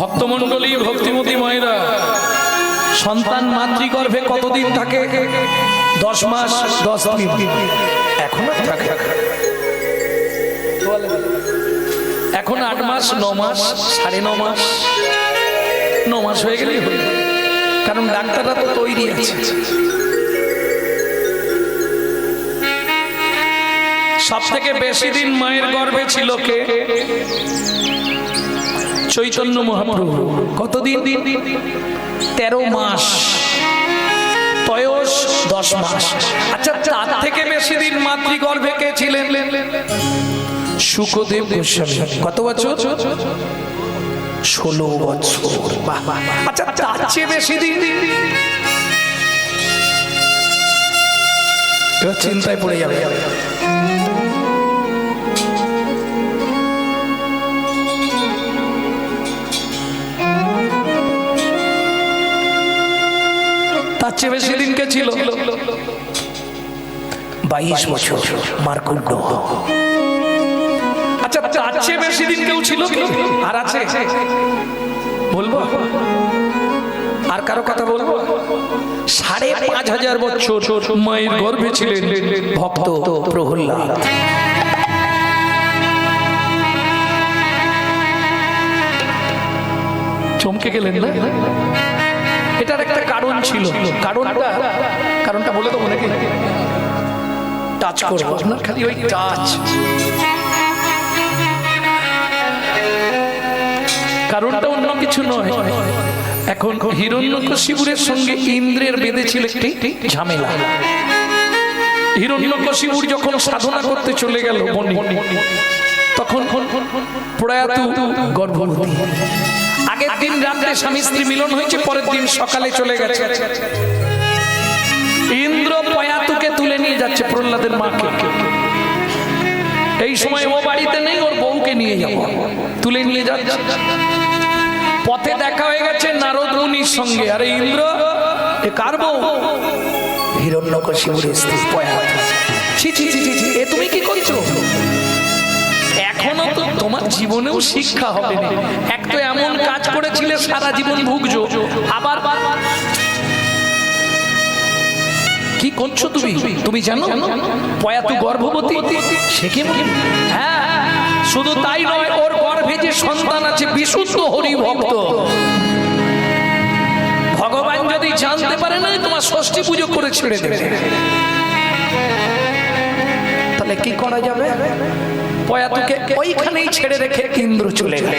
ভক্তমণ্ডলী ভক্তিমতী মায়েরা, সন্তান মাতৃগর্ভে কতদিন থাকে? 10 মাস 10 দিন। এখনো থাকে, এখন 8 মাস 9 মাস 9.5 মাস, 9 মাস হয়ে গেলেই হয়ে, কারণ ডাক্তাররা তো তৈরি আছে। সব থেকে বেশি দিন মায়ের গর্ভে ছিল কে? চৈতন্য মহাপ্রভু। কতদিন? 13 মাস, তয়স 10 মাস। আচ্ছা, তার থেকে বেশি দিন মাতৃগর্ভে কে ছিলেন? শুকদেব গোস্বামী। কত বছর? 16 বছর। আচ্ছা, তার চেয়ে বেশি দিন এবার চিন্তায় পড়ে যাবে। তার চেয়ে বেশি দিন কে ছিল? 22 বছর, মার্কুণ্ড। আচ্ছা, তার চেয়ে বেশি দিন কেউ ছিল কি? আর আছে? বলবো? আর কারো কথা বলবো? 5,500 বছর মায়ের গর্ভে ছিলেন ভক্ত প্রহ্লাদ। চমকে গেলেন না? এটার একটা কারণ ছিল। কারণটা বলে দেবো নাকি? টাচ করবো আপনার, খালি ওই টাচ। কারণটা অন্য কিছু নয়। এখন হিরণ্যকশিপুরের সঙ্গে ইন্দ্রের বেঁধেছিল একটি ঝামেলা। হিরণ্যকশিপুর যখন সাধনা করতে চলে গেল বনে, তখন প্রয়াত গর্ভবতী। আগের দিন রাতে স্বামী স্ত্রী মিলন হয়েছে, পরের দিন সকালে চলে গেছে। ইন্দ্র প্রয়াতুকে তুলে নিয়ে যাচ্ছে, প্রহ্লাদের মাকে। এই সময় ও বাড়িতে নেই, ওর বউকে নিয়ে যাব, তুলে নিয়ে যাচ্ছে। পথে দেখা হয়ে গেছে নারদ মুনির সঙ্গে। আরে ইন্দ্র, এ কার বউ? হিরণ্যকশিপুরের স্ত্রী প্রয়াত। ছি ছি ছি ছি, এ তুমি কি করছো? এখনো তো তোমার জীবনেও শিক্ষা হবে না। এক তো এমন কাজ করেছিলে সারা জীবন ভুগছো, আবার কি করছো তুমি? তুমি জানো প্রয়াত গর্ভবতী? সে কি? হ্যাঁ, শুধু তাই নয়, ওর গর্ভে যে সন্তান আছে বিশুদ্ধ হরি ভক্ত। ভগবান যদি জানতে পারে না, তোমার ষষ্ঠী পুজো করে ছেড়ে দেবে। তাহলে কি করা যাবে? প্রয়াতকে ওইখানেই ছেড়ে রেখে ইন্দ্র চলে গেল।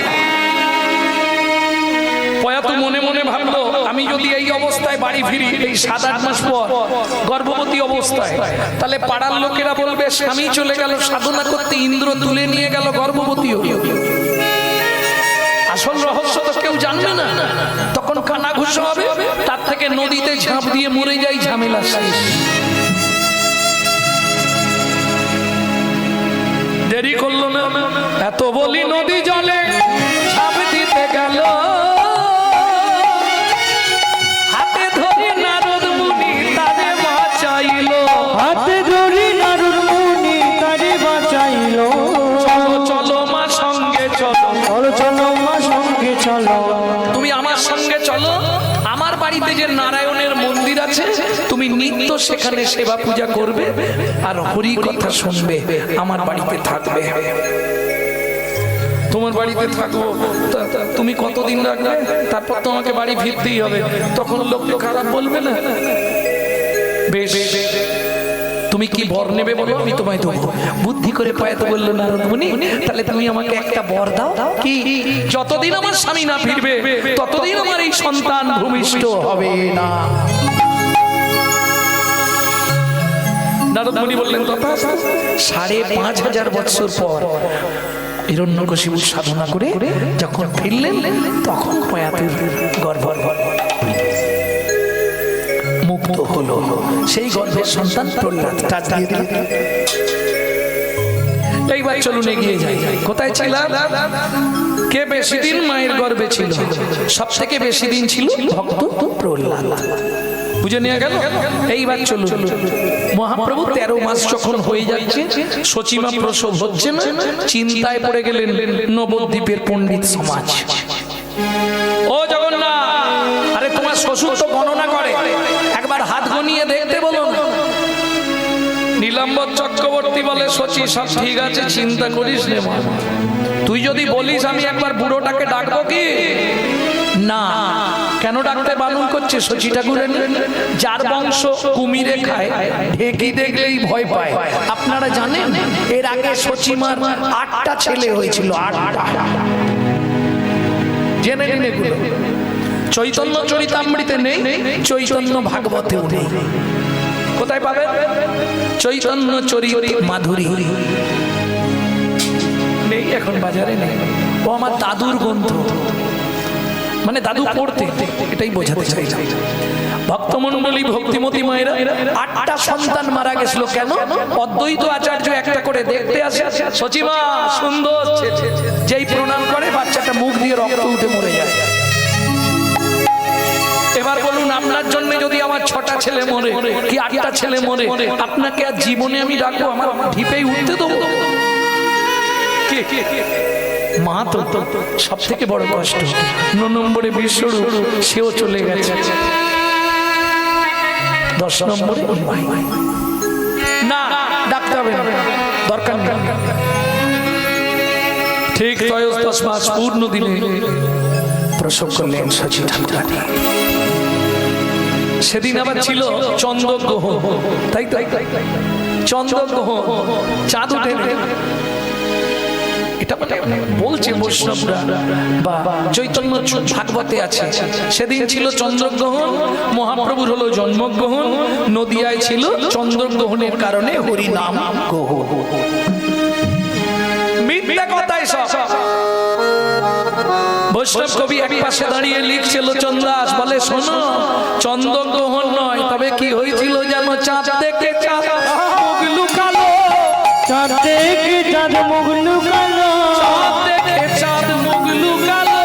প্রয়াত মনে মনে ভাবলো, আমি যদি এই অবস্থায় বাড়ি ফিরি, এই 7-8 মাস পর গর্ভবতী অবস্থায়, তাহলে পাড়ার লোকেরা বলবে স্বামী চলে গেল সাধনা করতে, ইন্দ্র তুলে নিয়ে গেল, গর্ভবতী হলো। আসল রহস্য তো কেউ জানবে না, তখন কানাঘুষো হবে। তার থেকে নদীতে ঝাঁপ দিয়ে মরে যাই, ঝামেলা শেষ। দেরি করলো না, এত বলি নদী জলে ঝাঁপ দিতে গেল। হাতে ধরে নারদ মুনি তারে বাঁচাইলো, হাতে ধরে নারদ মুনি তারে বাঁচাইলো। চলো চলো মা সঙ্গে চলো, চলো চলো মা সঙ্গে চলো। তুমি আমার সঙ্গে চলো। আমার বাড়িতে যে নারায়ণের মন্দির আছে, তুমি নিত্য সেখানে সেবা পূজা করবে আর হরি কথা শুনবে। আমার বাড়িতে থাকবে, তোমার বাড়িতে থাকবো। তুমি কতদিন রাখবে? তারপর তোমাকে বাড়ি ফিরতেই হবে। তখন লোক খারাপ বলবে না? বেশ, তুমি কি বর নেবে বলো, আমি তোমায় দেবো। বুদ্ধি করে প্রয়াত বললো নারদ মুনি, তাহলে তুমি আমাকে একটা বর দাও। কি? যতদিন আমার স্বামী না ফিরবে, ততদিন আমার এই সন্তান ভূমিষ্ঠ হবে না। নারদ মুনি বললেন তথা। 5,500 বছর পর হিরণ্যকশিপু সাধনা করে যখন ফিরলেন, তখন প্রয়াতের গর্ভ মুক্ত হলো। সেই গর্ভের সন্তান প্রহ্লাদ। টাচ দিয়ে দিল। এইবার চলুন এগিয়ে যাই। কোথায় ছিলাম? কে বেশি দিন মায়ের গর্ভে ছিল? সব থেকে বেশি দিন ছিল ভক্ত প্রহ্লাদ। বুঝে নিয়ে গেল। এইবার চলুন, মহাপ্রভু 13 মাস যখন হয়ে যাচ্ছে, সচিমা প্রসব হচ্ছে না, চিন্তায় পড়ে গেলেন নবদ্বীপের পণ্ডিত সমাজ। ও জগন্নাথ, আরে তোমার শ্বশুর তো গণনা করে, একবার হাত গনিয়ে দেখতে বলো না। নীলাম্বর চক্রবর্তী বলে, শচী সব ঠিক আছে, চিন্তা করিস রে মা। তুই যদি বলিস আমি একবার বুড়োটাকে ডাকবো কি না, কেন ডাকতে বারণ করছে শচী ঠাকুরের? যার বংশ কুমিরে খায়, ঢেকি দেখলেই ভয় পায়। আপনারা জানেন এর আগে শচীমার 8টা ছেলে হয়েছিল, 8টা। জেনে নিন এগুলো। চৈতন্য চরিতামৃতে নেই, চৈতন্য ভাগবতেও নেই। কোথায় পাবেন? চৈতন্য চরিত মাধুরী নেই, এখন বাজারে নেই। ও আমার দাদুর গ্রন্থ, মানে দাদু পড়তে, এটাই বোঝাতে চাইলাম। ভক্তমণ্ডলী, ভক্তিমতী মায়েরা, 8টা সন্তান মারা গেছিল। কেন? অদ্বৈত আচার্য একটা করে দেখতে আসে, শচীমা সুন্দর ছেলে, যেই প্রণাম করে বাচ্চাটা মুখ দিয়ে রক্ত উঠে মরে যায়। এবার বলুন, আপনার জন্য যদি আমার 6টা ছেলে মরে কি 8টা ছেলে মরে, আপনাকে আর জীবনে আমি ডাকবো? আমার ঢিপেই উঠতে দেবো? মা তো সব থেকে বড় কষ্ট। 9 নম্বরে বিশ্বরূপ, সেও চলে গেছে। 10 নম্বরে না, ডাকতে হবে না, দরকার নেই। ঠিক 10 মাস পূর্ণ দিনে প্রসব করলেন শচী ঠাকুরানী। সেদিন আবার ছিল চন্দ্রগ্রহণ, তাই তো? চন্দ্রগ্রহণ, চাঁদ উঠে। এটা বলছে বৈষ্ণবরা বা চৈতন্য ভাগবতে আছে। সেদিন ছিল চন্দ্রগ্রহণ, মহাপ্রভুর হলো জন্মগ্রহণ। নদিয়ায় ছিল চন্দ্রগ্রহণের কারণে হরিনাম গ্রহণ। মিথ্যা কথাই সব। বৈষ্ণব কবি এক পাশে দাঁড়িয়ে লিখছিল চন্দ্রাস, বলে শোনো, চন্দ্রগ্রহণ নয়, তবে কি হয়েছিল জানো? চাঁদ দেখে চাঁদ মুখ লুকালো, চাঁদ দেখে চাঁদ মুখ লুকালো, চাঁদ দেখে চাঁদ মুখ লুকালো,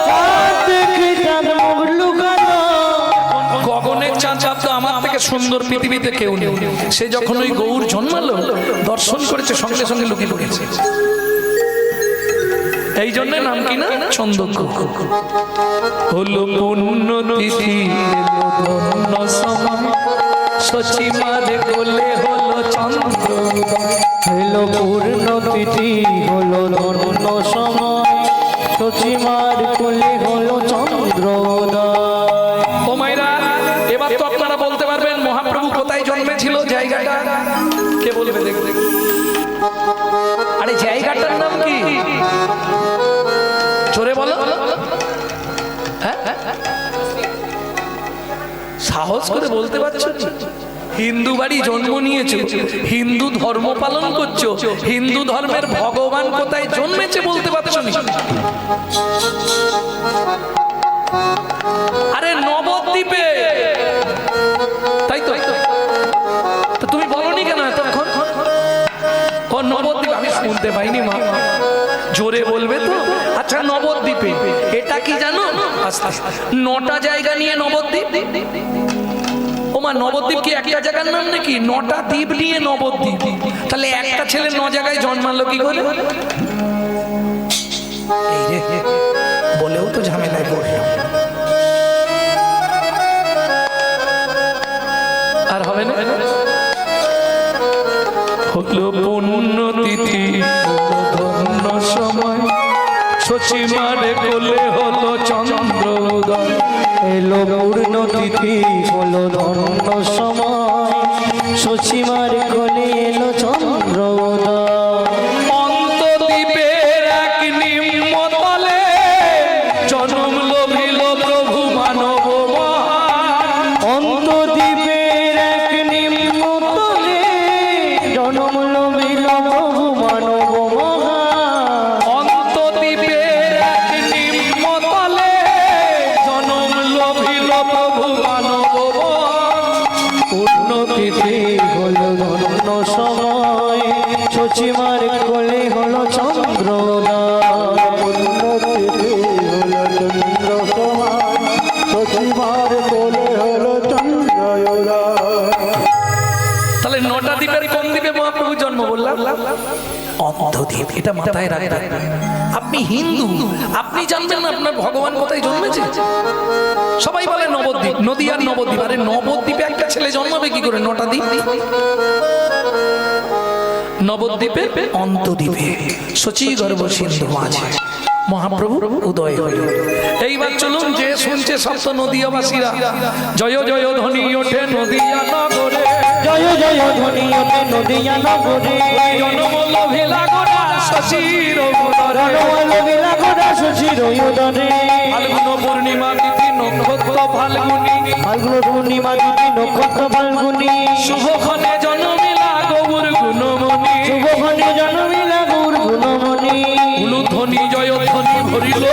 চাঁদ দেখে চাঁদ মুখ লুকালো। গগনের চাঁদ তো আমার থেকে সুন্দর পৃথিবীতে কেউ নেই। সে যখন ওই গৌর জন্মালো, দর্শন করেছে, সঙ্গে সঙ্গে লুকিয়ে লুকিয়েছে। এই জন্য নাম কি না? চন্দ্রগ্রহণ। হলো পূর্ণ তিথি, ধন্য সময়, শচী মারে কোলে হলো চন্দ্রোদয়। হলো পূর্ণ তিথি, হলো ধন্য সময়, শচীমার কোলে হলো চন্দ্রোদয়। ও মায়েরা, এবার তো আপনারা বলতে পারবেন মহাপ্রভু কোথায় জন্মেছিল, জায়গাটা কে বলবে? দেখতে, আরে জায়গাটার নাম কি? জোরে বলো। হ্যাঁ, সাহস করে বলতে পারছো? হিন্দু বাড়ি জন্ম নিয়েছো, হিন্দু ধর্ম পালন করছো, হিন্দু ধর্মের ভগবান কোথায় জন্মেছে বলতে পারছো না? আরে নবদ্বীপে, তাই তো? তো তুমি বলনি কেন এতক্ষণ? ও নবদ্বীপ, আমি শুনতে পাইনি মা, জোরে বলবে তো। আচ্ছা, নবদ্বীপে এটা কি জানো? 9টা জায়গা নিয়ে নবদ্বীপ। ও মা, নবদ্বীপ কি একটা জায়গার নাম নাকি? 9টা দ্বীপ নিয়ে নবদ্বীপ। তাহলে একটা ছেলে 9 জায়গায় জন্মালো কি করে? এই রে, বলেও তো ঝামেলায় পড়লাম। আর হবে না? হলো পূর্ণ তিথি, ধন্য সময়, শচী মারে কোলে হলো চন্দ্রোদয়। এলো পূর্ণ তিথি, হলো ধন্য সময়, শচীমার কোলে এলো চন্দ্রোদয়। অন্তদ্বীপের এক নিম্নতলে জনম লভিল প্রভু মানব মহান। অন্তদ্বীপের এক নিম্নতলে জনম লভিল প্রভু মানব মহান। অন্তদ্বীপের এক নিম্নতলে জনম লভিল প্রভু মানব মহান। পূর্ণ তিথি, হলো ধন্য সময়, শচীমার কোলে হলো চন্দ্রোদয়। পূর্ণ তিথি, হলো চন্দ্র সময়, শচীমার কোলে হলো চন্দ্রোদয়। তাহলে 9টা দ্বীপের কোন দ্বীপে মহাপ্রভু জন্ম বললাম? অন্তদ্বীপ। নবদ্বীপ, এটা মাথায় রাখবেন। আপনি হিন্দু, আপনি জানবেন না আপনার ভগবান কোথায় জন্মেছে? সবাই বলে নবদ্বীপ, নদী আর নবদ্বীপ। আরে নবদ্বীপে একটা ছেলে জন্মাবে কি করে? 9টা দ্বীপ। নবদ্বীপে অন্তদ্বীপে শচী গর্ভ সিন্ধু মাঝে মহাপ্রভু উদয় হইল। এইবার চলুন, যে শুনছে সপ্ত নদীয়াবাসীরা জয় জয় ধ্বনি ওঠে নদিয়া নগরে, জয় জয় ধ্বনি ওঠে নদিয়া নগরে, জনমল্লভী লাগোরা শশীর উদরে, জনমল্লভী লাগোরা শশীর উদরে, ফাল্গুন পূর্ণিমা তিথি নক্ষত্র ফাল্গুনি, ফাল্গুন পূর্ণিমা তিথি নক্ষত্র ফাল্গুনি, শুভক্ষণে জন্মিলা গৌর গুণমণি, শুভক্ষণে জন্মিলা গৌর গুণমণি, উলুধ্বনি জয় ধ্বনি ভরিল,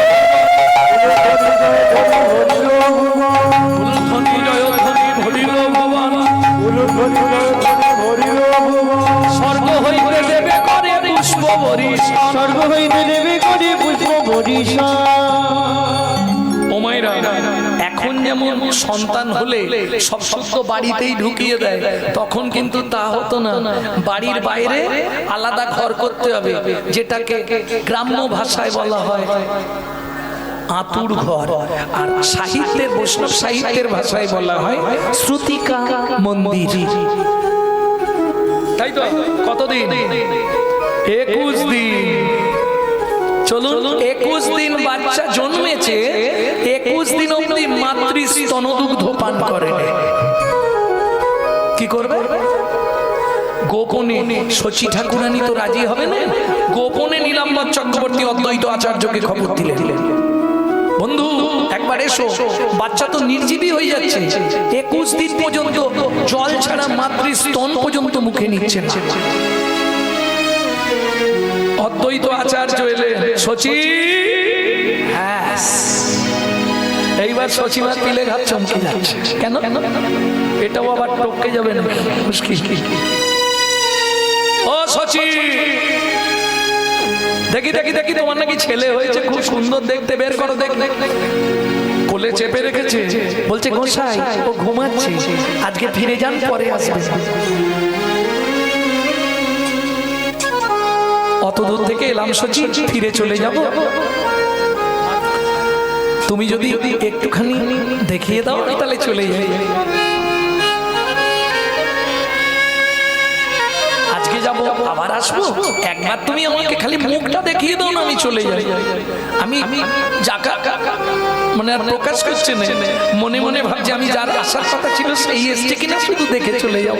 উলুধ্বনি জয় ধ্বনি ভরিল ভবন, স্বর্গ হইতে দেবে করে পুষ্প বরিশা, স্বর্গ হইতে দেবে করে পুষ্প বরিশা। ও মায়েরা, এখন যেমন সন্তান হলে সব শব্দ বাড়িতেই ঢুকিয়ে দেয়, তখন কিন্তু তা হতো না। বাড়ির বাইরে আলাদা ঘর করতে হবে, যেটাকে গ্রাম্য ভাষায় বলা হয় আতুর ঘর, আর সাহিত্যের, বৈষ্ণব সাহিত্যের ভাষায় বলা হয় শ্রুতিকা মন্দির। তাই তো? কতদিন? 21 দিন। চলুন, 21 দিন বাচ্চা জন্মেছে, 21 দিন অবধি মাতৃ স্তনদুগ্ধ পান করে। কি করবে? গোপনে, শচী ঠাকুরানী তো রাজি হবে না, গোপনে নীলাম্বর চক্রবর্তী অদ্বৈত আচার্যকে খবর দিলেন, বন্ধু একবার এসো, বাচ্চা তো নির্জীবী হয়ে যাচ্ছে, 21 দিন পর্যন্ত জল ছাড়া মাতৃ স্তন পর্যন্ত মুখে নিচ্ছে না। অদ্বৈত আচার্য এলেন, শচী, এইবার শচীমা তিলে ঘাত চমকে যাচ্ছে। কেন? এটাও আবার টপকে যাবে না, মুশকিল। ও শচী, দেখি দেখি দেখি, তোমার নাকি ছেলে হয়েছে, খুব সুন্দর দেখতে, বের করো। দেখ দেখ, কোলে চেপে রেখেছে, বলছে গোসাই ও ঘুমাচ্ছে, আজকে ফিরে যান, পরে আসবে। অত দূর থেকে এলাম শচী, ফিরে চলে যাব, তুমি যদি একটুখানি দেখিয়ে দাও তাহলে চলে যাই। আজকে যাব, আবার আসবো, একবার তুমি আমাকে খালি মুখটা দেখিয়ে দাও না, আমি চলে যাই। আমি যাকা মানে আর প্রকাশ করছে না, মনে মনে ভাবছি আমি যার আসার কথা ছিল সেই এসছে কিনা, শুধু দেখে চলে যাও।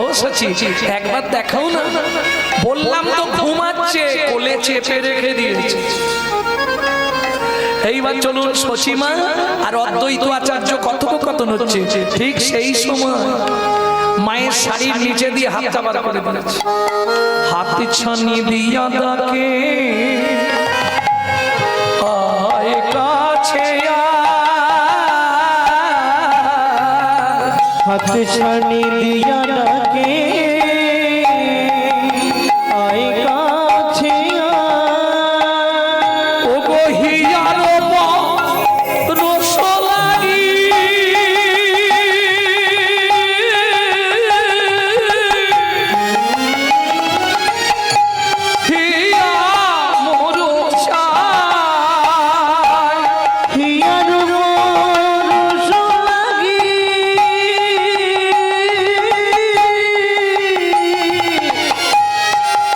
ও শচী, একবার দেখাও না। বললাম তো ঘুমাচ্ছে, কোলে চেপে রেখে দিয়েছে। এইবার চলুন, শচীমা আর অদ্বৈত আচার্য কথোপকথন হচ্ছে। ঠিক সেই সময় মায়ের শাড়ির নিচে দিয়ে হাতটা বার করে দিয়েছে, হাত ছানি দিয়া ডাকে আয় কাছে, হাত ছানি দিয়া ডাকে আয় কাছে, ও গহিয়ার রসলারি হিয়া মোর চাই, হিয়ার রস লাগি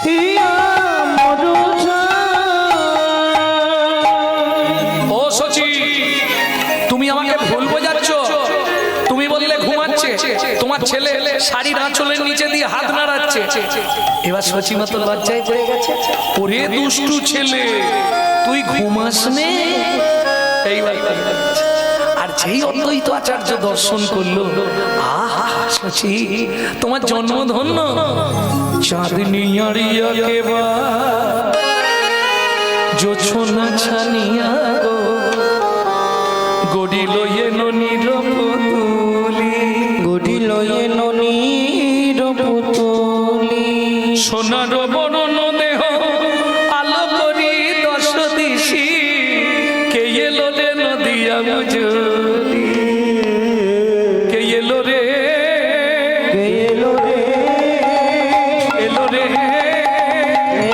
হিয়া মোর চাই। ও শচী, তুমি আমাকে ভুল বোঝাচ্ছ। তুমি বললে ঘুমাচ্ছে, তোমার ছেলে শাড়ির আঁচলের নিচে দিয়ে হাত নাড়াচ্ছে। এবার শচী মতো লজ্জায় পড়ে গেছে, ওরে দুষ্টু ছেলে, তুই ঘুমাস নে। এইবার আর যেই অদ্বৈত আচার্য দর্শন করলো, আহা শচী, তোমার জন্ম ধন্য। চাঁদনি আড়িয়া কেবা জোছনা ছানিয়া গো, গড়ি লইয়ে ননির পুতুলি, গড়ি লয়ে ননির পুতুলি, সোনার বরণ দেহ আলো করি দশ দিশি, কে এলো রে নদিয়া মুজুরি, কে এলো রে, এলো রে এলো রে,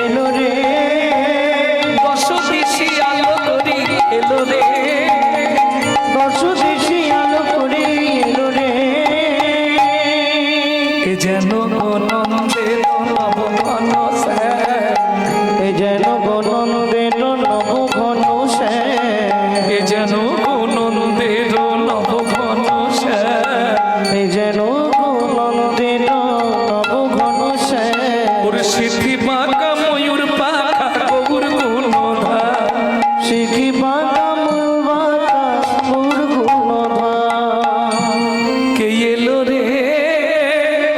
এলো রে এলো রে দশ দেশে আলো করে এলো রে এ যেন নন্দের নব ঘন শ্যাম এ যেন গনন্দের নব ঘন শ্যাম এ যেন নন্দের নব ঘন শ্যাম এ যেন গনন্দের নব ঘন শ্যাম ওর সিদ্ধি বাঁকা ময়ূর পাখা গৌর গুণধা শিখি বাঁকা মুলবাতা মুর গুণধা কে এলো রে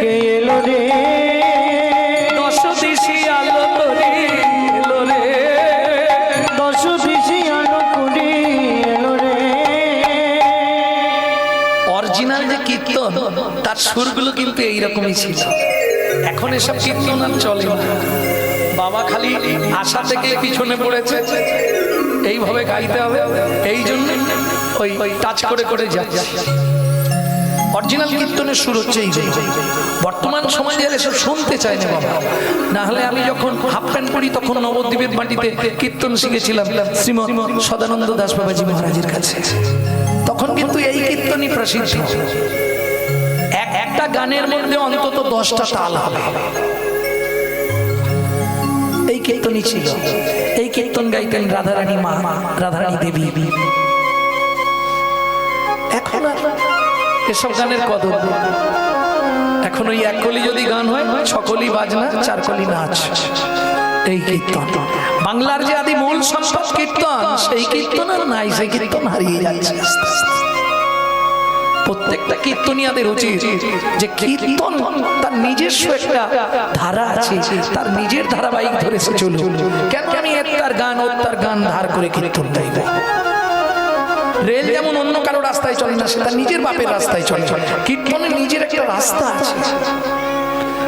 কে এলো রে দশ দিশি আলো করে এলো রে দশ দেশে আলো করে এলো রে অরিজিনাল যে কীর্তন তার সুরগুলো কিন্তু এইরকমই ছিল। এখন এসব কীর্তন আর চলে না। বাবা খালি আশা থেকে পিছনে পড়েছে, এইভাবে গাইতে হবে, এই জন্য ওই টাচ করে করে যাচ্ছে। অরিজিনাল কীর্তনের সুর হচ্ছে এই জন্য। বর্তমান সমাজে আর এসব শুনতে চায় না বাবা। না হলে আমি যখন হাফ প্যান্ট পরি তখন নবদ্বীপের মাটিতে কীর্তন শিখেছিলাম শ্রীমৎ সদানন্দ দাস বাবাজি মহারাজের কাছে। তখন কিন্তু এই কীর্তনই প্রসিদ্ধ। একটা গানের মধ্যে অন্তত 10টা তাল হবে, এই কীর্তনই ছিল। এই কীর্তন গাইতেন রাধারানী মা, রাধারানী দেবী। এখন আর এসব গানের কদর। এখন ওই এক কলি যদি গান হয়, 6 কলি বাজনা, 4 কলি নাচ। এই কীর্তন বাংলার যে আদি মূল সম্পদ কীর্তন, সেই কীর্তন আর নাই, সেই কীর্তন হারিয়ে যাচ্ছে আস্তে আস্তে। প্রত্যেকটা কীর্তনিয়াদের উচিত যে কীর্তন তার নিজস্ব একটা ধারা আছে, তার নিজের ধারাবাহিক ধরে সে চলুক। কেন আমি তার গান ও তার গান ধার করে কীর্তন গাইব? রেল যেমন অন্য কারো রাস্তায় চলে না, সে তার নিজের বাপের রাস্তায় চলে। কীর্তনের নিজের একটা রাস্তা আছে,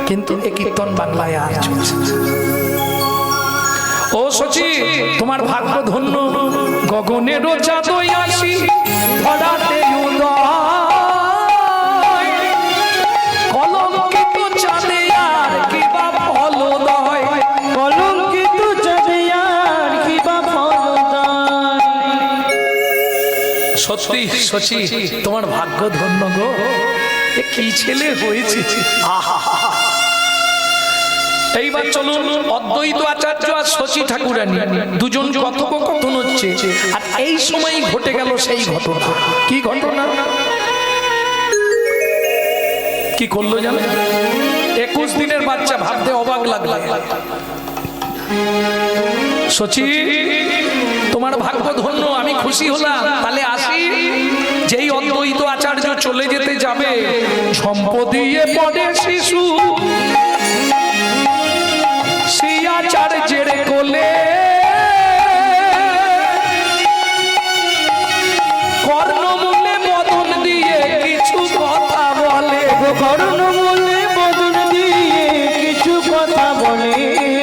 কিন্তু এ কীর্তন বাংলায় আর চলছে না। ও সচি, তোমার ভাগ্য ধন্য, গগনেরও চাঁদই আসি ধরাতে উদয়, কলঙ্কিত চাঁদে আর কি বা ফলদয়, কলঙ্কিত চাঁদে আর কি বা ফলদায়। সত্যি সচি, তোমার ভাগ্য ধন্য গো, এ কি ছেলে হয়েছে। আহা, এইবার চলুন অদ্বৈত আচার্য আর শশী ঠাকুরানী দুজন কথোপকথন হচ্ছে, আর এই সময় ঘটে গেল সেই ঘটনা। কি ঘটনা? কি করলো জানেন? 21 দিনের বাচ্চা, ভাবতে অবাক লাগলো। শশী, তোমার ভাগ্য ধন্য, আমি খুশি হলাম। তাহলে আসি, যেই অদ্বৈত আচার্য চলে যেতে যাবে, সম্পদিয়ে পড়ে শিশু আচার্যের কোলে, কর্ণমূলে বদন দিয়ে কিছু কথা বলে, কর্ণমূলে বদন দিয়ে কিছু কথা বলে।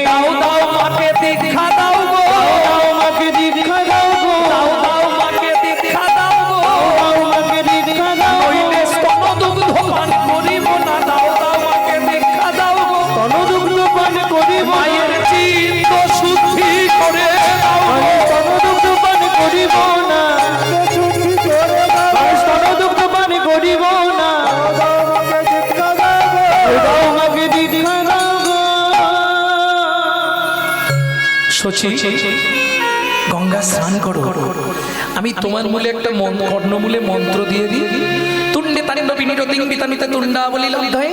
দাও দাও মাকে দীক্ষা দাও গো, দাও মাকে দীক্ষা দাও গো, দাও দাও মাকে দীক্ষা দাও গো, দাও মাকে দীক্ষা দাও গো। নইলে স্তনদুগ্ধ পান করিব না, দাও দাও মাকে দীক্ষা দাও গো, স্তনদুগ্ধ পান করিব না, মায়ের চিত্ত শুদ্ধি করে দাও গো, স্তনদুগ্ধ পান করিব না, স্তনদুগ্ধ পান করিব না, দাও মাকে দীক্ষা দাও গো। শচী, গঙ্গা স্নান করো, আমি তোমার মূলে একটা কর্ণমূলে মন্ত্র দিয়ে দিই। তুণ্ডে তাণ্ডবিনী রতিং বিতামিতা তুণ্ডাবলী লব্ধয়ে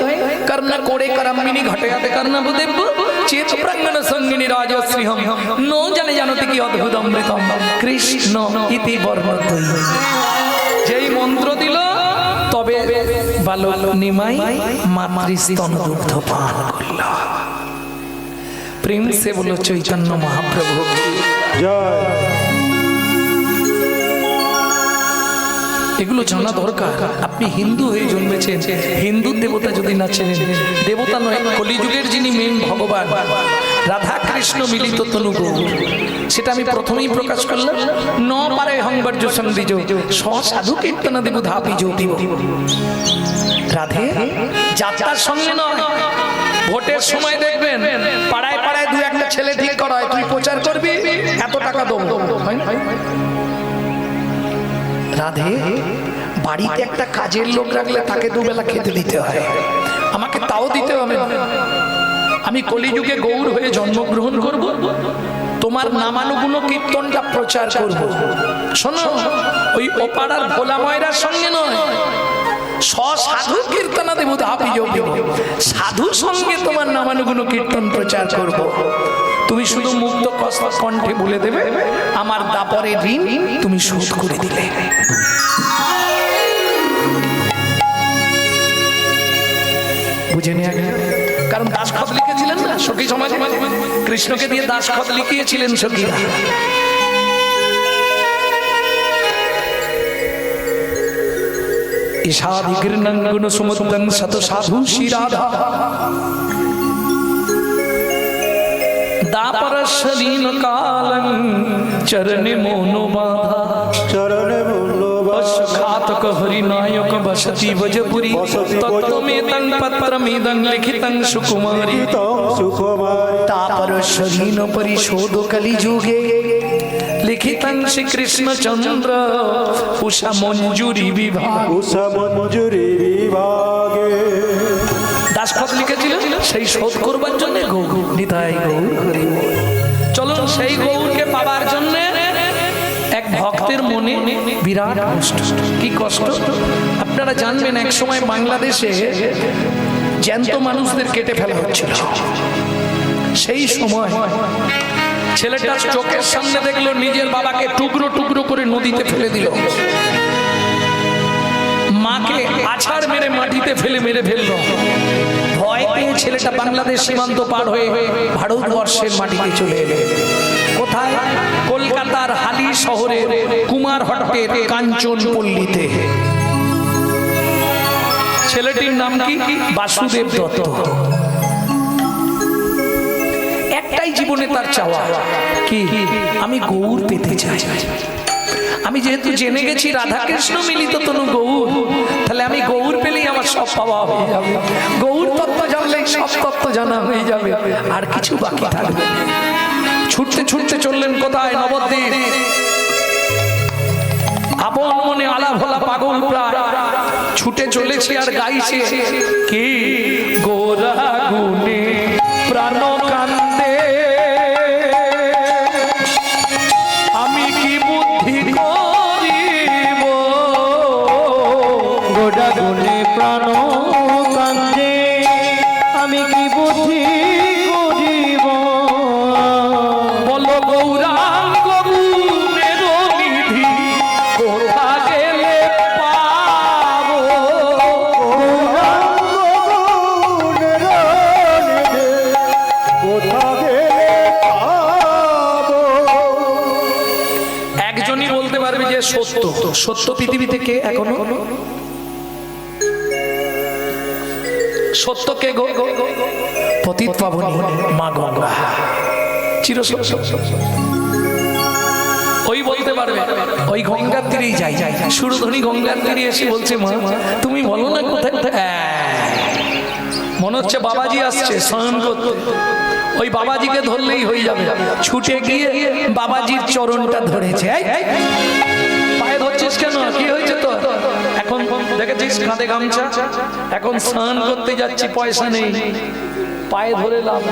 কর্ণ কোড়ে করাম্মিনী ঘটয়াতে কর্ণবুদেব্য চেত প্রাঙ্গণ সঙ্গিনী রাজশ্রীহম নো জানে জানতে কি অদ্ভুত অমৃতম কৃষ্ণ ইতি বর্ণদ্বয়। যেই মন্ত্র দিল, তবে বালক নিমাই মাতৃস্তন দুগ্ধ পান করল। প্রেম সে বলো চৈতন্য মহাপ্রভু জয়। এগুলো জানা দরকার। আপনি হিন্দু হয়ে জন্মেছেন, হিন্দু দেবতা যদি না চেনেন, দেবতা নয়, কলিযুগের যিনি মেন ভগবান রাধা কৃষ্ণ মিলিত তনু গৌর, সেটা আমি প্রথমেই প্রকাশ করলাম। ন পারে হংবর্য সন্ধিজ সাধু কীর্তন দেব ধাপি জ্যোতি রাধে যাত্রার সঙ্গে নয়। ভোটের সময় দেখবেন পাড়ায় পাড়ায় 2-1টা ছেলে ঠিক করা হয়, তুই প্রচার করবি, এত টাকা দেবো, রাধে, বাড়িতে একটা কাজের লোক রাখলে তাকে দুবেলা খেতে দিতে হয়, আমাকে তাও দিতে হবে না। আমি কলিযুগে গৌর হয়ে জন্মগ্রহণ করব, তোমার নামানুগুণ কীর্তনটা প্রচার করব। শোনো, ওই ওপাড়ার ভোলা ময়রার সঙ্গে নয়, সাধু কীর্তনা দেব, সাধু সঙ্গে তোমার নামানুগুণ কীর্তন প্রচার করব। তুমি শুধু মুক্ত কণ্ঠে বলে দেবে, আমার দাপরের ঋণ তুমি শোধ করে দিলে। বুঝে নিয়ে, কারণ দাসখত লিখেছিলেন না সখী সমাজে, কৃষ্ণকে দিয়ে দাসখত লিখিয়েছিলেন সখীরা। ঈশাদিগৃণাঙ্গুণ সমুদ্রং শত সাধু শিরাধা দাপরশলীন কালং চরণে মনোবাধা চরণে মূল্যবান ঘাতক হরিনায়ক বসতি ভজপুরী তত্ত্বমেতং পত্রমেদং লিখিতং সুকুমারী সুকুমারী তাপরশলীন পরিশোধ কলিযুগে লিখিতং শ্রীকৃষ্ণচন্দ্র উষা মঞ্জুরি বিভাগ। উষা মঞ্জুরি বিভাগে দাসখত লিখেছিলেন সেই শোধ করবার জন্য গৌর নিতাই গৌর হরি বল। চলুন সেই গৌরকে পাবার জন্য এক ভক্তের মনে বিরাট কষ্ট। কি কষ্ট আপনারা জানবেন, এক সময় বাংলাদেশে জ্যান্ত মানুষদের কেটে ফেলা হচ্ছিল। সেই সময় ছেলেটা চোখের সামনে দেখলো নিজের বাবাকে টুকরো টুকরো করে নদীতে ফেলে দিল, মাকে আছাড় মেরে মাটিতে ফেলে মেরে ফেললো। ভয় পেয়ে ছেলেটা বাংলাদেশ সীমান্ত পার হয়ে ভারতবর্ষের মাটিতে চলে এলো। কোথায়? কলকাতার হালি শহরের কুমারহট্টের কাঞ্চনপল্লীতে। ছেলেটির নাম কি? বাসুদেব দত্ত। একটাই জীবনে তার চাওয়া কি, আমি গৌর পেতে চাই। আমি যেহেতু জেনে গেছি রাধাকৃষ্ণ মিলিত তনু গৌর, তাহলে আমি গৌর পেলেই আমার সব পাওয়া হয়ে যাবে। গৌর তত্ত্ব জানলেই সব তত্ত্ব জানা হয়ে যাবে, আর কিছু বাকি থাকবে। ছুটতে ছুটতে চললেন কোথায়? নবদ্বীপ। আপন মনে আলা ভোলা পাগল প্রায় ছুটে চলেছে আর গাইছে কি, গোরা গুনে প্রাণ কান্দে আমি কি বুদ্ধি করিব, গোটা গুণে প্রাণ কান্দে আমি কি বুদ্ধি করিব, বলো গৌরাঙ্গ গুণের নিধি কোথা গেলে পাবো, কোথা গেলে পাবো। একজনই বলতে পারবে যে সত্য। সত্য পৃথিবীতে কে এখনো? সত্য কে গো? পতিত পাবনী মা গঙ্গা, চির ওই বলতে পারবে। ওই গঙ্গার তীরেই যাই, সুরধ্বনি গঙ্গার তীরে এসে বলছে, মা তুমি বলো না কোথায়। মনে হচ্ছে বাবাজি আসছে স্নান করতে, ওই বাবাজিকে ধরলেই হয়ে যাবে। ছুটে গিয়ে বাবাজির চরণটা ধরেছে। পায়ে ধরছিস কেন? কি হয়েছে তো? এখন দেখেছিস কাঁধে গামছা, এখন স্নান করতে যাচ্ছি, পয়সা নেই, পায়ে ধরে লাভ।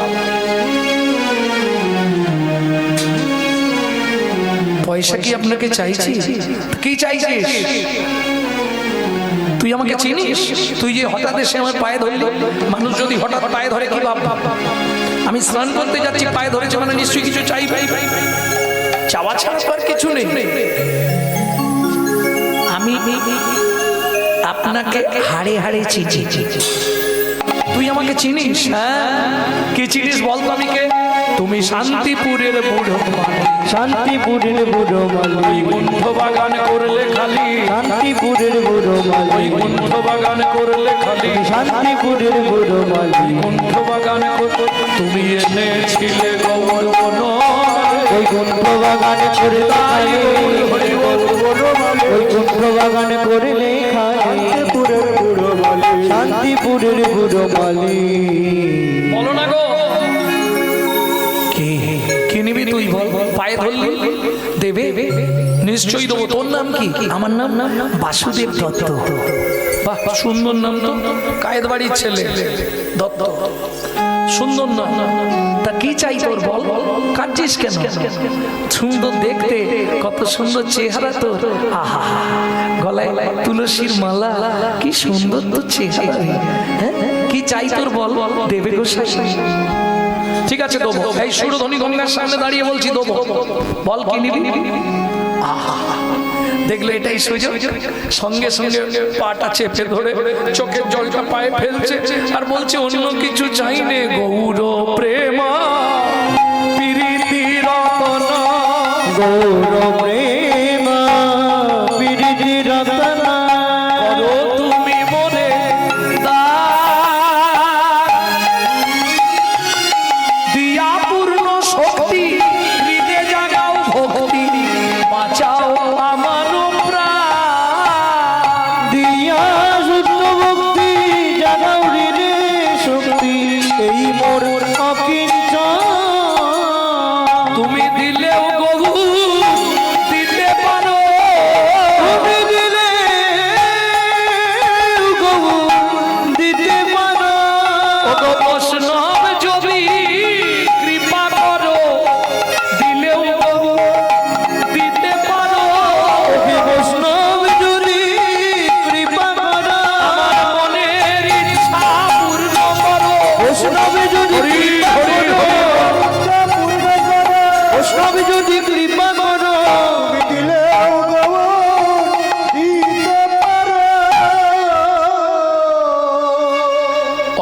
পয়সা কি আপনাকে চাইছি? কি চাইছিস? তুই আমাকে চিনিস? তুই যে হঠাৎ এসে আমার পায়ে ধরলি, মানুষ যদি হঠাৎ পায়ে ধরে কি ভাব? আমি স্নান করতে যাচ্ছি, পায়ে ধরেছে মানে নিশ্চয়ই কিছু চাই। চাওয়া ছাড়া তো আর কিছু নেই। আমি আপনাকে হাড়ে হাড়ে চিনি। তুই আমাকে চিনিস? হ্যাঁ, কি চিনিস বলতো? আমি কে? তুমি শান্তিপুরের বুড়ো মালি, শান্তিপুরের বুড়ো মালি, কুণ্ঠ বাগান করলে খালি, শান্তিপুরের বুড়ো মালি, কুণ্ঠ বাগান করলে খালি, শান্তিপুরের বুড়ো মালি, কুণ্ঠ বাগান তুমি এনেছিলে গৌর বন, ওই কুণ্ঠ বাগানে করলে খালি, ওই কুণ্ঠ বাগানে করলে খালি, শান্তিপুরের বুড়ো মালি, শান্তিপুরের বুড়ো মালি। বলো না গো, কি নিবি তুই বল? পায়ে পায়ে ধরলি দেবে, নিশ্চয়ই দেবো। তোর নাম কি? আমার নাম বাসুদেব দত্ত। বাহ, সুন্দর নাম তো, কায়েত বাড়ির ছেলে দত্ত, সুন্দর নাম। তা কি চাই তোর বল, কাঁদছিস কেন? সুন্দর দেখতে, কত সুন্দর চেহারা তোর, আহা গলায় তুলসীর মালা, কি সুন্দর তোর চেহারা। হ্যাঁ, কি চাই তোর বল, দেবে গোসাই। ঠিক আছে দেবো। এই সুরধনী গঙ্গার সামনে দাঁড়িয়ে বলছি দেবো, বল কি নিবি? আহা, দেখলে এটাই সুযোগ। সঙ্গে সঙ্গে পাটা চেপে ধরে চোখের জলটা পায়ে ফেলছে আর বলছে অন্য কিছু চাই নে, গৌর প্রেমা প্রীতি রতন, গৌর প্রেমা প্রীতি রতন, করো তুমি মনে দান, দিয়া পূর্ণ শক্তি, হৃদে জাগাও ভক্তি, বাঁচাও আমার প্রাণ। দিয়া শুদ্ধ ভক্তি জাগাও রে শক্তি, এই মোর অকিঞ্চন। তুমি দিলেও গহু দিতে পারো, তুমি দিলে গহু দিতে পারো, ওগো বৈষ্ণব যদি কৃপা করো, দিলেও গহু দিতে পারো। হে বৈষ্ণব যদি কৃপা করো, আমার মনের ইচ্ছা পূর্ণ করো। বৈষ্ণব যদি কৃপা করো, বৈষ্ণব যদি কৃপা করো, দিলেও গৌর দিতে পারো।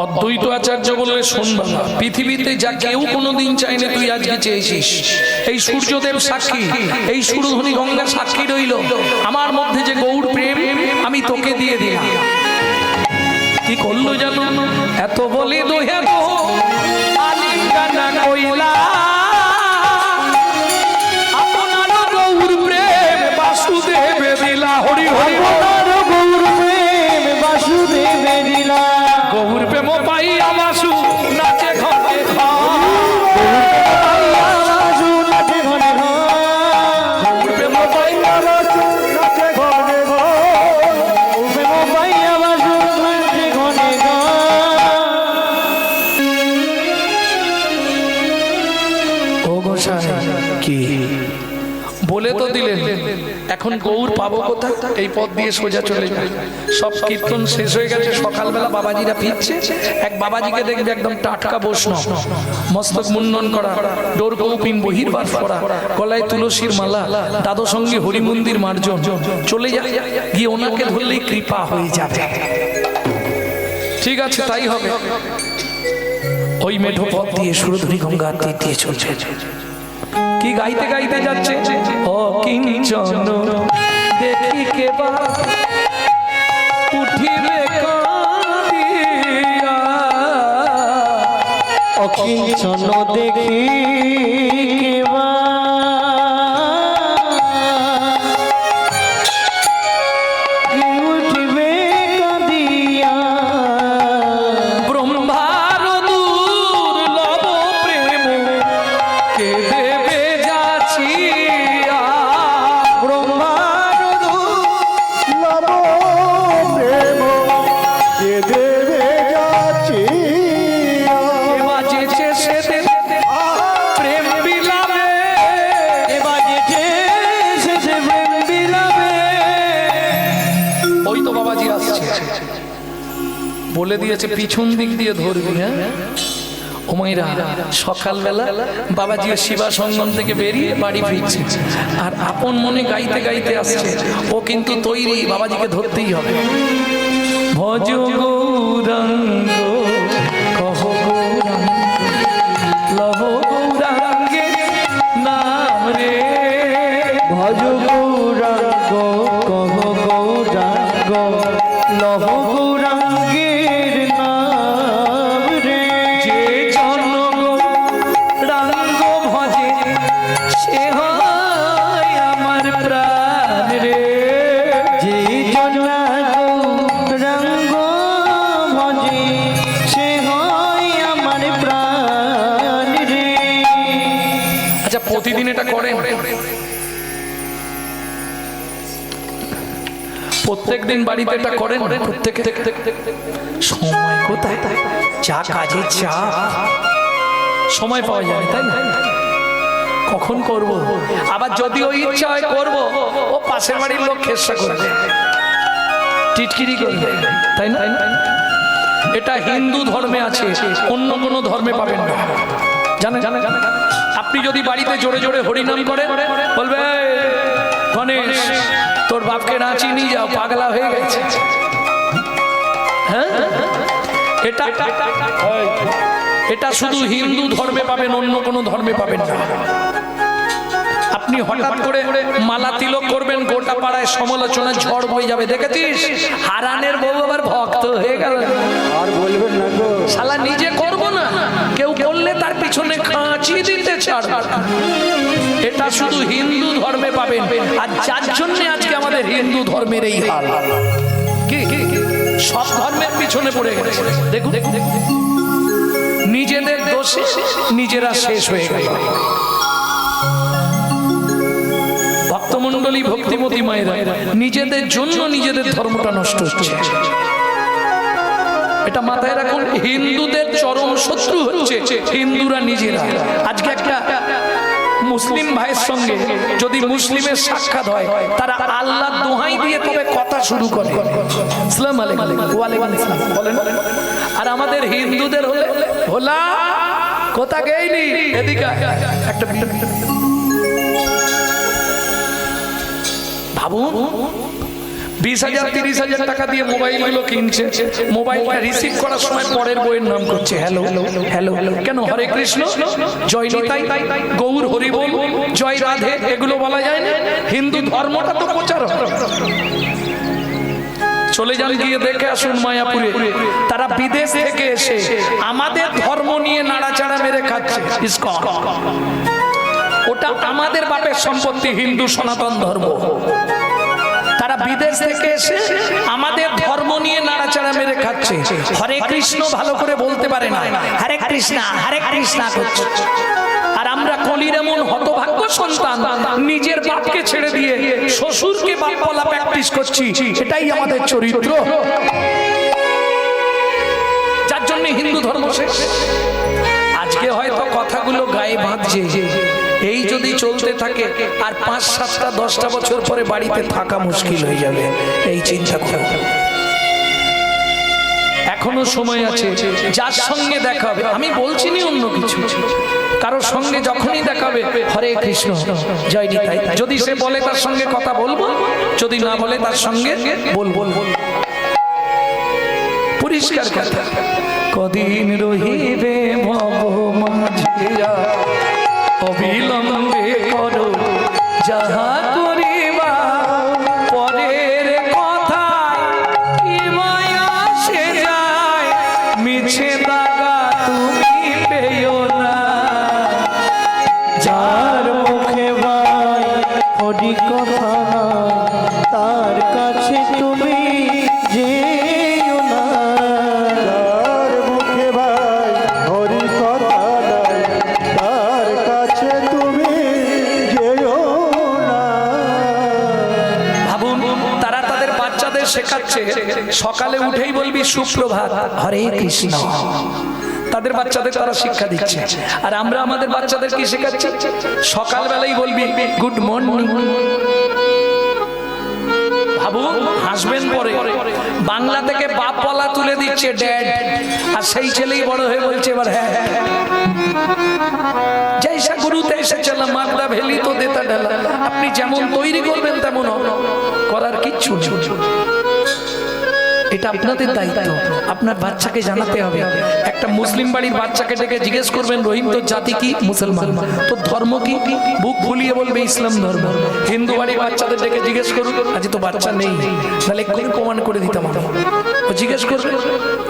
অদ্বৈত আচার্য বললে শুনবা না, পৃথিবীতে যা কেউ কোনোদিন চাইনি তুই আজকে চেয়েছিস। এই সূর্যদেব সাক্ষী, এই সুরধনী গঙ্গা সাক্ষী রইল, আমার মধ্যে যে গৌর প্রেম আমি তোকে দিয়ে দিলাম। কি করলো জানো? এত বলে দোহে গো আলিঙ্গনা কইলা, আপনার গৌর প্রেম বাসুদেবে দিলা। হরি হরি বল। আপনার গৌর প্রেম বাসুদেবে দিলা, গৌর প্রেম পাইয়া বাসু নাচে ঘরে ঘর, বাসু নাচে ঘরে ঘর, গৌর প্রেম পাইয়া বাসু নাচে ঘরে ঘর। প্রেম পাইয়া বাসু নাচে ঘরে ঘর। ও গোসাই কি বলে তো দিলেন, এখন গৌর পাবো কোথায়? এই পথ দিয়ে সোজা চলে যায়। সব কীর্তন শেষ হয়ে গেছে, সকালবেলা বাবাজিরা ফিরছে। এক বাবাজিকে দেখবে একদম টাটকা বৈষ্ণব, মস্তক মুন্ডন করা, ডোর কৌপিন বহির্বার করা, গলায় তুলসীর মালা, দাদু সঙ্গে হরি মন্দির মার্জন। চলে যায়, গিয়ে ওনাকে ধরলেই কৃপা হয়ে যাবে। ঠিক আছে, তাই হবে। ওই মেঠো পথ দিয়ে সুরধনী গঙ্গার তীর দিয়ে চলছে। কি গাইতে গাইতে যাচ্ছে, ও কিঞ্চন দেখি কেবা উঠিবে কাঁদিয়া, অকিঞ্চন দেখি কেবা উঠিবে কাঁদিয়া, ব্রহ্মার দুর্লভ প্রেম কে দেবে যাচিয়া। ব্রহ্মার দুর্লভ প্রেম কে দেবে যাচিয়া। বাজেছে সেদিন প্রেম বিলাবে, বাজেছে সে প্রেম বিলাবে। ওই তো বাবাজি আসছে, বলে দিয়েছে পিছন দিক দিয়ে ধরবি। হ্যাঁ ও মাইরা, সকালবেলা বাবাজি শিবা সঙ্গম থেকে বেরিয়ে বাড়ি ফিরছে, আর আপন মনে গাইতে গাইতে আসছে। ও কিন্তু তৈরি, বাবাজিকে ধরতেই হবে। ভজ গৌরাঙ্গ কহ গৌরাঙ্গ, লহ গৌরাঙ্গে নাম রে। ভজ গৌরাঙ্গ কহ গৌরাঙ্গ, লহ গৌরাঙ্গের নাম রে। যে জন গৌরাঙ্গ ভজে সে হয় আমার প্রাণ রে। যে জনা গৌরাঙ্গ ভজে সে হয় আমার প্রাণ রে। প্রত্যেক দিন বাড়িতে এটা করেন প্রত্যেকে? সময় কোথায়? যা কাজে চা সময় পাওয়া যায় তাই না? কখন করব? আবার যদিও ইচ্ছা হয় করব, ও পাশের বাড়ির লোক খেসা করবে, টিটকিরি করবে, তাই না? এটা হিন্দু ধর্মে আছে, অন্য কোনো ধর্মে পাবেন না। জানেন? আপনি যদি বাড়িতে জোরে জোরে হরিনাম করেন, বলবে গণেশ তোর বাপকে রাঁচি নিয়ে যাও, পাগলা হয়ে গেছে। হ্যাঁ, এটা শুধু হিন্দু ধর্মে পাবেন, অন্য কোনো ধর্মে পাবেন না। আপনি হঠাৎ করে মালা তিলক করবেন, গোটা পাড়ায় সমালোচনার ঝড় বয়ে যাবে। দেখেছিস হারানের বউ আবার ভক্ত হয়ে গেল, আর বলবেন না গো, শালা নিজে করব না, কেউ করলে তার পিছনে খাঁচি দিতে ছাড়বে। এটা শুধু হিন্দু ধর্মে পাবেন, আর যার জন্য আজকে আমাদের হিন্দু ধর্মের এই হাল। কি সব ধর্মের পিছনে পড়ে গেছে। দেখুন নিজেদের দোষে নিজেরা শেষ হয়ে গেল। ভক্তমণ্ডলী, ভক্তিমতী মায়েরা, নিজেদের জন্য নিজেদের ধর্মটা নষ্ট হচ্ছে, এটা মাথায় রাখুন। হিন্দুদের চরম শত্রু হচ্ছে হিন্দুরা নিজেরা। আজকে একটা মুসলিম ভাইয়ের সঙ্গে যদি মুসলিমের সাক্ষাৎ হয়, তারা আল্লাহ দোহাই দিয়ে তবে কথা শুরু করে, আসসালামু আলাইকুম, ওয়া আলাইকুম আসসালাম বলেন। আর আমাদের হিন্দুদের হলে হোলা কোথা গেইনি, এদিকে একটা ভাবুন, 20,000 30,000 টাকা দিয়ে মোবাইলগুলো কিনছে, মোবাইলটা রিসিভ করার সময় পরের বইয়ের নাম করছে হ্যালো হ্যালো হ্যালো। কেন? হরে কৃষ্ণ, জয় নিতাই, গৌর হরি বল, জয় রাধে, এগুলো বলা যায় না? হিন্দু ধর্মটা তো প্রচার হয়। চলে যান, গিয়ে দেখে আসুন মায়াপুরে, তারা বিদেশ থেকে এসে আমাদের ধর্ম নিয়ে নাড়াচাড়া মেরে খাচ্ছে। ইসকন, ওটা আমাদের বাপের সম্পত্তি, হিন্দু সনাতন ধর্ম। তারা বিদেশ থেকে এসে আমাদের ধর্ম নিয়ে নাড়াচাড়া মেরে খাচ্ছে। হরে কৃষ্ণ ভালো করে বলতে পারে না, হরে কৃষ্ণা করছে। আর আমরা কলির এমন হতভাগ্য সন্তান, নিজের বাপকে ছেড়ে দিয়ে শ্বশুরকে বাপ বলা প্র্যাকটিস করছি। এটাই আমাদের চরিত্র, যার জন্য হিন্দু ধর্ম শেষ। আজকে হয়তো কথাগুলো গায়ে বাঁধছে, এই যদি চলতে থাকে আর 5, 7, 10 বছর পরে বাড়িতে থাকা মুশকিল হয়ে যাবে। এই চিন্তা করো, এখনো সময় আছে। যার সঙ্গে দেখা হবে, আমি বলছি না অন্য কিছু, কারোর সঙ্গে যখনই দেখাবে হরে কৃষ্ণ জয় নিতাই, যদি সে বলে তার সঙ্গে কথা বলবো, যদি না বলে তার সঙ্গে বলবো। পরিষ্কার কথা, কদিন রহিবে ভব মাঝিরা, অবিলম্বে করো যাহা করিবা, পরের কথায় কি মায়া সে যায়, মিছে দাগা তুমি পেও না। যার মুখে ভাই হরি কথা নাই, তার কাছে তুমি যেও না। যার মুখে ভাই হরি কথা নাই, তার কাছে তুমি যেও না। ভাবুন, তারা তাদের বাচ্চাদের শেখাচ্ছে সকালে উঠেই বলবি সুপ্রভাত, হরে কৃষ্ণ। তাদের বাচ্চাদের তারা শিক্ষা দিচ্ছে। আর আমরা আমাদের বাচ্চাদের কি শেখাচ্ছি? সকালবেলাই বলবি গুড মর্নিং। ভাবুন, হাসবেন পরে, বাংলা থেকে বাপ বলা তুলে দিচ্ছে ড্যাড, আর সেই ছেলেই বড় হয়ে বলছে এবার হ্যাঁ। জৈসা গুরু তেসা চলা মাগদা ভেলি তো দেতা ঢালা। আপনি যেমন তৈরি করবেন তেমন করার কিচ্ছু নেই। এটা আপনাদের দায়িত্ব, আপনার বাচ্চাকে জানাতে হবে। একটা মুসলিম বাড়ির বাচ্চাকে ডেকে জিজ্ঞেস করবেন রহিম তোর জাতি কি? মুসলমান। তোর ধর্ম কি? বুক ফুলিয়ে বলবে ইসলাম ধর্ম। হিন্দু বাড়ির বাচ্চাদের ডেকে জিজ্ঞেস করুন, আজ তো বাচ্চা নেই, তাহলে এক্ষুনি প্রমাণ করে দিতাম। ও জিজ্ঞেস করবে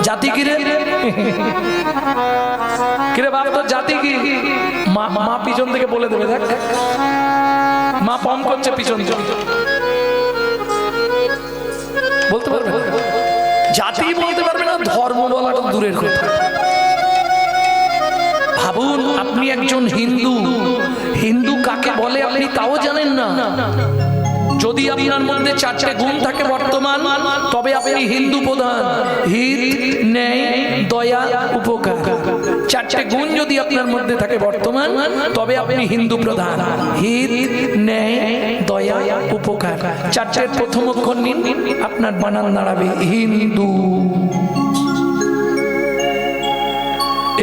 জাতি কি রে? কিরে বাপ তোর জাতি কি? মা পিছন থেকে বলে দেবে, দেখ মা পম করছে পিছন থেকে, বলতে পারবে না, জাতি বলতে পারবে না, ধর্ম বলাটা দূরের কথা। ভাবুন, আপনি একজন হিন্দু, হিন্দু কাকে বলে আপনি তাও জানেন না। যদি আপনার মধ্যে চারটে গুণ থাকে বর্তমান, তবে আপনি হিন্দু প্রধান। হিত, ন্যায়, দয়া, উপকার। চারটে গুণ যদি আপনার মধ্যে থাকে বর্তমান, তবে আপনি হিন্দু প্রধান। হিত, ন্যায়, দয়া, উপকার। চারটের প্রথম অক্ষর নিন, আপনার বানান দাঁড়াবে হিন্দু।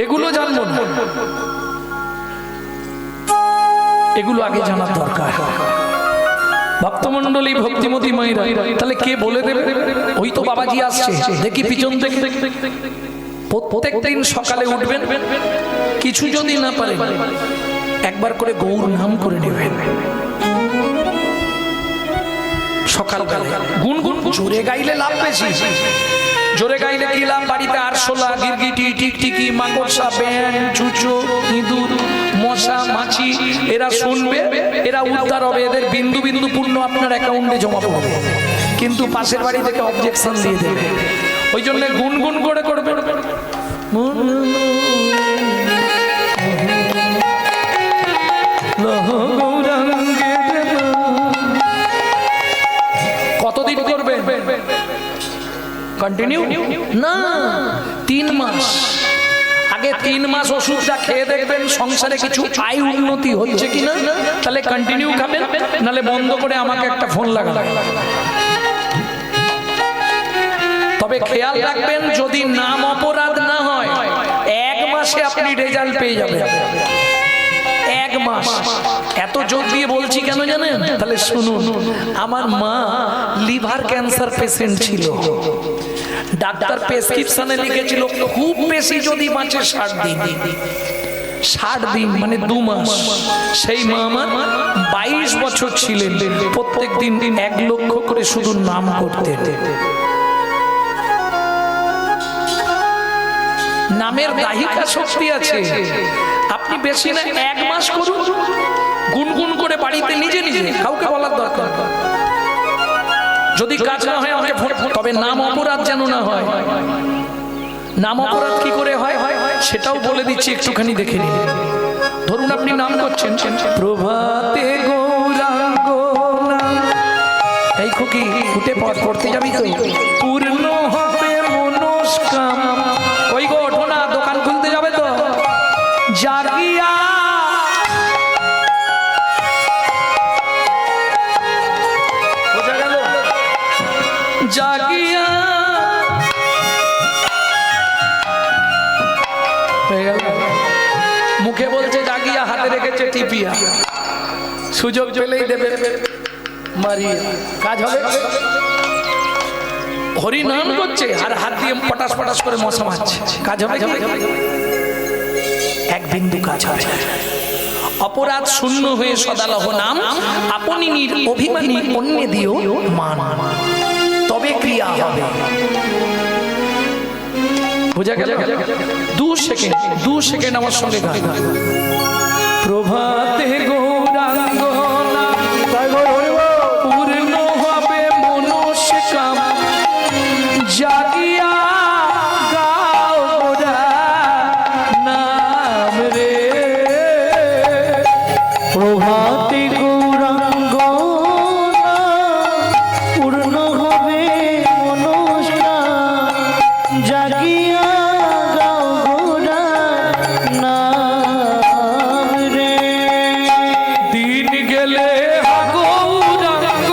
এগুলো জানবো না, এগুলো আগে জানার দরকার। ভক্তমন্ডলী, ভক্তিমতী মায়েরা, তাহলে কে বলে দেবে? ওই তো বাবাজি আসছে, দেখি পিছন থেকে। প্রত্যেকদিন সকালে উঠবেন, কিছু যদি না পারে একবার করে গৌর নাম করে নেবেন। সকালবেলা গুনগুন জোরে গাইলে লাভ বেশি। জোরে গাইলে কি লাভ? বাড়িতে আরশোলা, গিরগিটি, টিকটিকি, মাকড়সা, ব্যাঙ, চুচো, ইঁদুর, মশা, মাছি এরা শুনবে, এরা উদ্ধার হবে, এদের বিন্দু বিন্দু পূর্ণ আপনার অ্যাকাউন্টে জমা পড়বে। কিন্তু পাশের বাড়ি থেকে অবজেকশন দিয়ে দেবে। ওই জন্য গুনগুন করে করবে। কতদিন করবে? কন্টিনিউ না, 3 মাস। আগে 3 মাস ওষুধটা খেয়ে দেখবেন সংসারে কিছু আয় উন্নতি হচ্ছে কিনা, তাহলে কন্টিনিউ খাবেন, নালে বন্ধ করে আমাকে একটা ফোন লাগাবেন। তবে খেয়াল রাখবেন, যদি নাম অপরাধ না হয় 1 মাসে আপনি রেজাল্ট পেয়ে যাবেন। 1 মাস। এত জোর দিয়ে বলছি কেন জানেন? তাহলে শুনুন, আমার মা লিভার ক্যান্সার পেশেন্ট ছিল। ডাক্তার প্রেসক্রিপশনে লিখেছিল খুব বেশি যদি বাঁচে 60 দিন। 60 দিন মানে 2 মাস। সেই মা আমার 22 বছর ছিলেন, প্রত্যেক দিন 1 লক্ষ করে শুধু নাম করতেন। নামের দাহিকা শক্তি আছে। আপনি বেশি না 1 মাস করুন, গুনগুন করে বাড়িতে নিজে নিজে, কাউকে বলার দরকার। যদি কাজ না হয় আমাকে ফোন, তবে নাম অপরাধ যেন না হয়। নাম অপরাধ কি করে হয় সেটাও বলে দিচ্ছি, একটুখানি দেখে নিন। ধরুন আপনি নাম করছেন প্রভাতে গৌরাঙ্গ, এই খুকি উঠে পড়তে যাবি তো? পূর্ণ হবে মনস্কাম। ওই গো ওঠো না, দোকান খুলতে যাবে তো? জাগিয়া বোঝা গেল? জাগিয়া মুখে বলছে জাগিয়া, হাতে রেখেছে টিপিয়া। সুযোগ পেলেই দেবে মারিয়া, কাজ হবে। হরি নাম করছে আর হাত দিয়ে পটাশ পটাশ করে মশা মারছে, কাজ হবে? এক বিন্দু কাজ হবে। অপরাধ শূন্য হয়ে সদালহ নাম, আপনি অভিমানী অন্য দিও মান, তবে ক্রিয়া হবে। বুঝা গেল? 2 সেকেন্ড আমার সঙ্গে গান। প্রভাতে গৌরাঙ্গ পূর্ণ হবে মনস্কাম, জাগিয়া গাও নাম রে। প্রভাতে গৌরাঙ্গ পূর্ণ হবে মনস্কাম, জাগিয়া গাও গোড়ার নাম রে। দিন গেলে গৌরাঙ্গ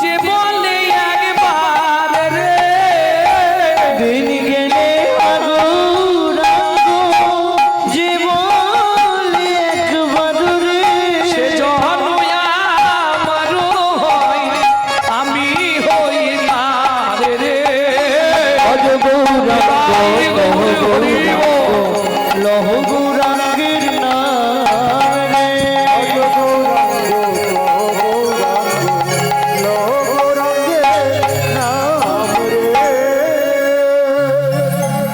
যে বলে একবার রে, দিন গেলে গৌরাঙ্গ যে বলে একবার রে, সে যখন আমার হয় আমি হই তার রে। গৌরাঙ্গ